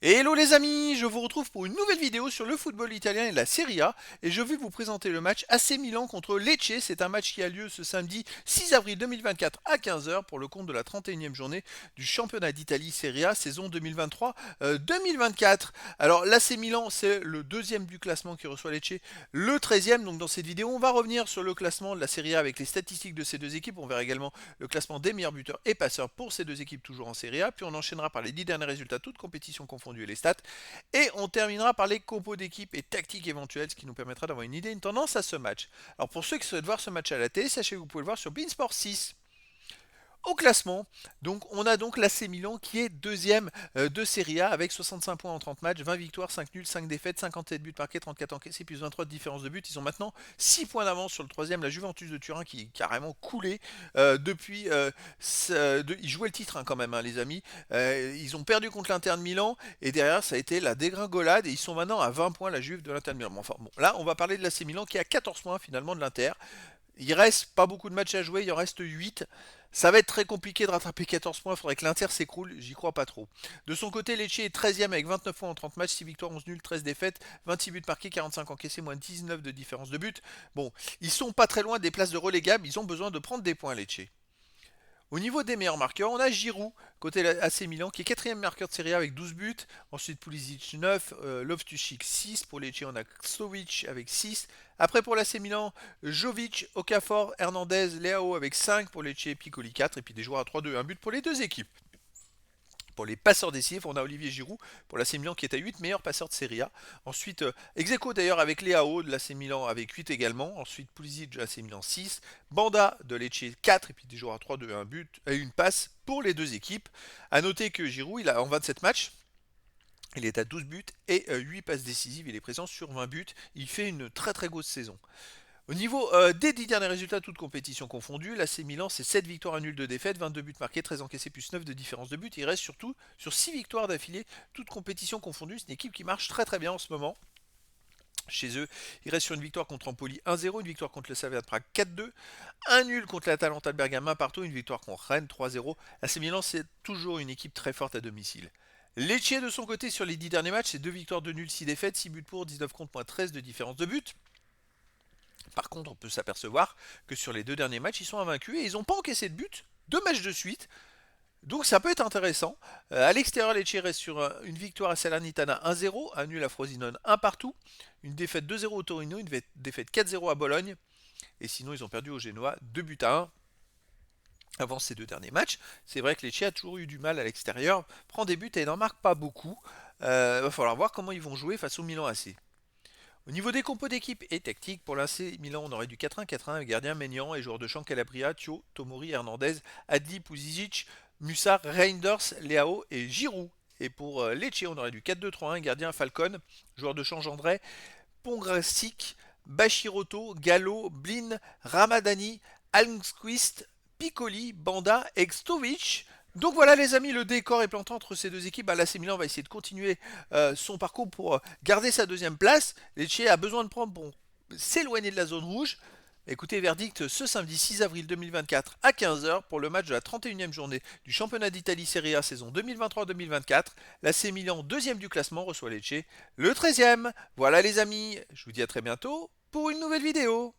Hello les amis, je vous retrouve pour une nouvelle vidéo sur le football italien et la Serie A et je vais vous présenter le match AC Milan contre Lecce. C'est un match qui a lieu ce samedi 6 avril 2024 à 15 heures pour le compte de la 31e journée du championnat d'Italie Serie A saison 2023-2024. Alors l'AC Milan c'est le deuxième du classement qui reçoit Lecce, le 13e. Donc dans cette vidéo on va revenir sur le classement de la Serie A avec les statistiques de ces deux équipes. On verra également le classement des meilleurs buteurs et passeurs pour ces deux équipes toujours en Serie A. Puis on enchaînera par les 10 derniers résultats toutes compétitions confondues et les stats. Et on terminera par les compos d'équipe et tactiques éventuelles, ce qui nous permettra d'avoir une idée, une tendance à ce match. Alors pour ceux qui souhaitent voir ce match à la télé, sachez que vous pouvez le voir sur Beansport 6. Au classement, donc on a donc l'AC Milan qui est deuxième de Serie A avec 65 points en 30 matchs, 20 victoires, 5 nuls, 5 défaites, 57 buts marqués, 34 encaissés, plus 23 de différence de but. Ils ont maintenant 6 points d'avance sur le troisième, la Juventus de Turin qui est carrément coulée depuis... ils jouaient le titre quand même les amis. Ils ont perdu contre l'Inter de Milan et derrière ça a été la dégringolade et ils sont maintenant à 20 points la Juve de l'Inter de Milan. Enfin bon, là on va parler de l'AC Milan qui a 14 points finalement de l'Inter. Il reste pas beaucoup de matchs à jouer, il en reste 8. Ça va être très compliqué de rattraper 14 points, il faudrait que l'Inter s'écroule, j'y crois pas trop. De son côté, Lecce est 13e avec 29 points en 30 matchs, 6 victoires, 11 nuls, 13 défaites, 26 buts marqués, 45 encaissés, moins 19 de différence de but. Bon, ils sont pas très loin des places de relégables, ils ont besoin de prendre des points Lecce. Au niveau des meilleurs marqueurs, on a Giroud, côté AC Milan, qui est quatrième marqueur de Serie A avec 12 buts. Ensuite, Pulisic 9, Loftus-Cheek 6. Pour Lecce, on a Kstovic avec 6. Après, pour l'AC Milan, Jovic, Okafor, Hernandez, Leao avec 5. Pour Lecce, Piccoli 4. Et puis des joueurs à 3-2, un but pour les deux équipes. Pour les passeurs décisifs, on a Olivier Giroud pour l'AC Milan qui est à 8, meilleur passeur de Serie A. Ensuite, ex-aequo d'ailleurs avec Leao de l'AC Milan avec 8 également. Ensuite, Pulisic de l'AC Milan 6. Banda de Lecce 4. Et puis des joueurs à 3, 2, un but et une passe pour les deux équipes. A noter que Giroud, il a en 27 matchs, il est à 12 buts et 8 passes décisives. Il est présent sur 20 buts. Il fait une très très grosse saison. Au niveau des 10 derniers résultats, toutes compétitions confondues, l'AC Milan c'est 7 victoires, un nul de défaite, 22 buts marqués, 13 encaissés plus 9 de différence de but. Il reste surtout sur 6 victoires d'affilée, toutes compétitions confondues. C'est une équipe qui marche très très bien en ce moment. Chez eux, il reste sur une victoire contre Empoli 1-0, une victoire contre le Slavia de Prague 4-2, un nul contre l'Atalanta de Bergame 1 partout, une victoire contre Rennes 3-0. L'AC Milan c'est toujours une équipe très forte à domicile. Lecce de son côté sur les 10 derniers matchs, c'est 2 victoires, 2 nuls, 6 défaites, 6 buts pour, 19 contre, moins 13 de différence de but. Par contre, on peut s'apercevoir que sur les deux derniers matchs, ils sont invaincus et ils n'ont pas encaissé de but, deux matchs de suite. Donc ça peut être intéressant. À l'extérieur, Lecce reste sur une victoire à Salernitana 1-0, un nul à Frosinone 1 partout, une défaite 2-0 au Torino, une défaite 4-0 à Bologne. Et sinon, ils ont perdu au Genoa 2 buts à 1 avant ces deux derniers matchs. C'est vrai que Lecce a toujours eu du mal à l'extérieur, prend des buts et n'en marque pas beaucoup. Il va falloir voir comment ils vont jouer face au Milan AC. Au niveau des compos d'équipe et tactique, pour l'AC Milan, on aurait du 4-1-4-1 avec gardien Maignan et joueurs de champ Calabria, Thio, Tomori, Hernandez, Adli, Puzic, Musa, Reinders, Leao et Giroud. Et pour Lecce, on aurait du 4-2-3-1, gardien Falcon, joueur de champ Gendray, Pongracic, Bachiroto, Gallo, Blin, Ramadani, Almquist, Piccoli, Banda, Extovic. Donc voilà les amis, le décor est planté entre ces deux équipes. L'AC Milan va essayer de continuer son parcours pour garder sa deuxième place. Lecce a besoin de prendre pour s'éloigner de la zone rouge. Écoutez, verdict ce samedi 6 avril 2024 à 15 heures pour le match de la 31e journée du championnat d'Italie Serie A saison 2023-2024. L'AC Milan, deuxième du classement, reçoit Lecce, le 13e. Voilà les amis, je vous dis à très bientôt pour une nouvelle vidéo.